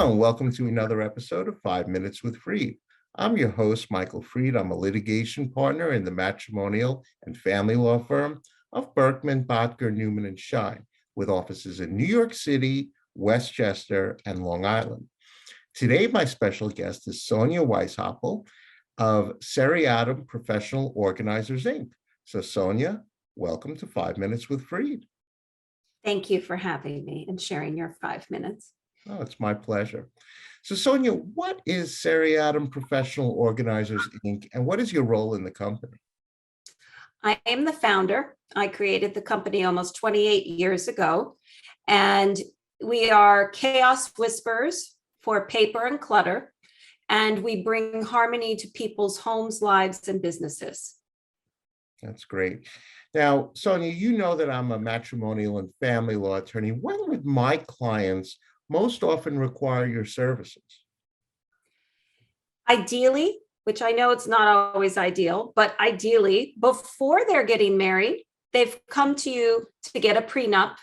Hello, and welcome to another episode of 5 Minutes with Freed. I'm your host, Michael Freed. I'm a litigation partner in the matrimonial and family law firm of Berkman, Botker, Newman, and Shine, with offices in New York City, Westchester, and Long Island. Today, my special guest is Sonya Weisshapel of Seriatim Professional Organizers, Inc. So, Sonya, welcome to 5 Minutes with Freed. Thank you for having me and sharing your 5 minutes. Oh, it's my pleasure. So, Sonya, what is Seriatim Professional Organizers, Inc., and what is your role in the company? I am the founder. I created the company almost 28 years ago, and we are chaos whisperers for paper and clutter, and we bring harmony to people's homes, lives, and businesses. That's great. Now, Sonya, you know that I'm a matrimonial and family law attorney. When would my clients most often require your services? Ideally, which I know it's not always ideal, but ideally, before they're getting married, they've come to you to get a prenup.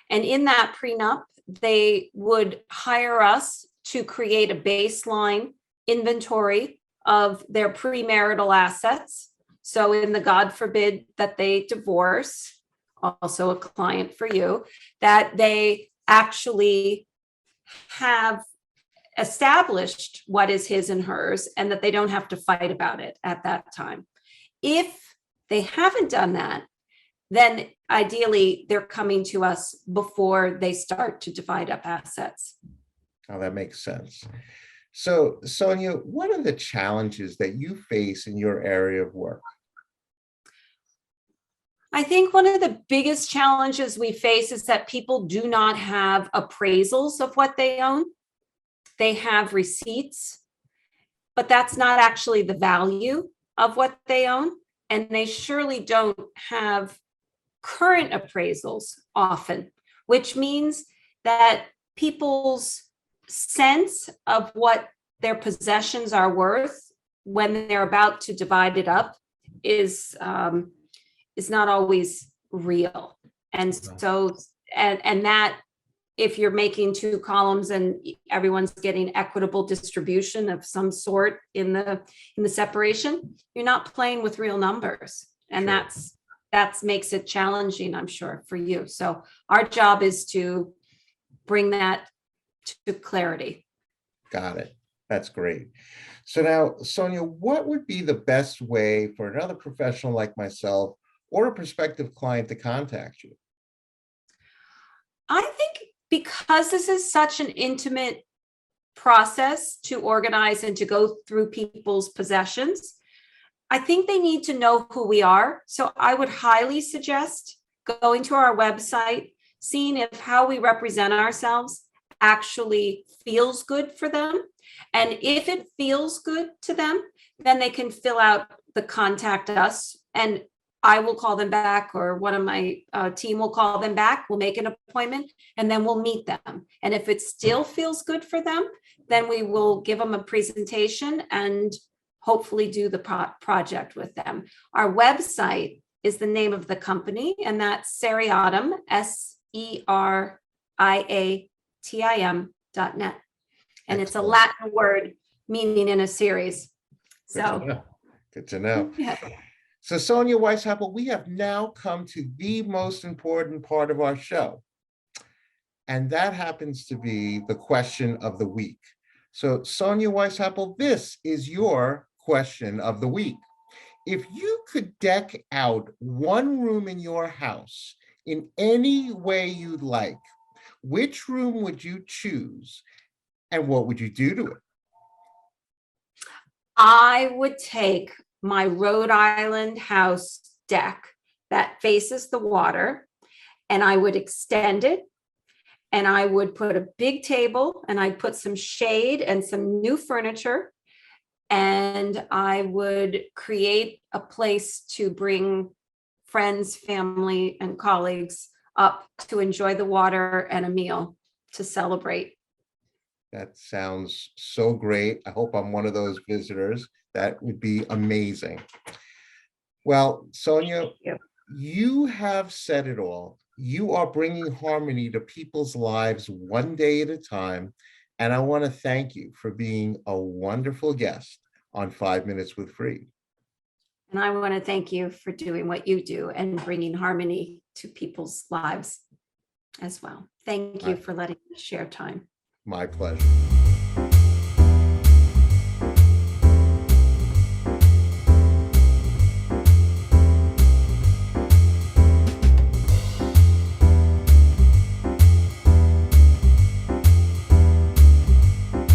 And in that prenup, they would hire us to create a baseline inventory of their premarital assets. So in the God forbid that they divorce, also a client for you, that they actually have established what is his and hers, and that they don't have to fight about it at that time. If they haven't done that, then ideally they're coming to us before they start to divide up assets. Oh, that makes sense. So, Sonya, what are the challenges that you face in your area of work? I think one of the biggest challenges we face is that people do not have appraisals of what they own. They have receipts, but that's not actually the value of what they own. And they surely don't have current appraisals often, which means that people's sense of what their possessions are worth when they're about to divide it up is not always real. And so, and that if you're making two columns and everyone's getting equitable distribution of some sort in the separation, you're not playing with real numbers. And Sure. that makes it challenging, I'm sure, for you. So our job is to bring that to clarity. Got it. That's great. So now, Sonya, what would be the best way for another professional like myself or a prospective client to contact you? I think because this is such an intimate process to organize and to go through people's possessions, I think they need to know who we are. So I would highly suggest going to our website, seeing if how we represent ourselves actually feels good for them. And if it feels good to them, then they can fill out the contact us, and I will call them back, or one of my team will call them back. We'll make an appointment, and then we'll meet them. And if it still feels good for them, then we will give them a presentation and hopefully do the project with them. Our website is the name of the company, and that's Seriatim, SERIATIM.net. And it's a Latin word meaning in a series. Good to know. Yeah. So, Sonya Weisshapel, we have now come to the most important part of our show, and that happens to be the question of the week. So, Sonya Weisshapel, this is your question of the week. If you could deck out one room in your house in any way you'd like, which room would you choose, and what would you do to it? I would take my Rhode Island house deck that faces the water, and I would extend it, and I would put a big table, and I'd put some shade and some new furniture, and I would create a place to bring friends, family, and colleagues up to enjoy the water and a meal to celebrate. That sounds so great. I hope I'm one of those visitors. That would be amazing. Well, Sonya, you have said it all. You are bringing harmony to people's lives one day at a time, And I want to thank you for being a wonderful guest on 5 Minutes with Free. And I want to thank you for doing what you do and bringing harmony to people's lives as well. Thank you for letting me share time. My pleasure.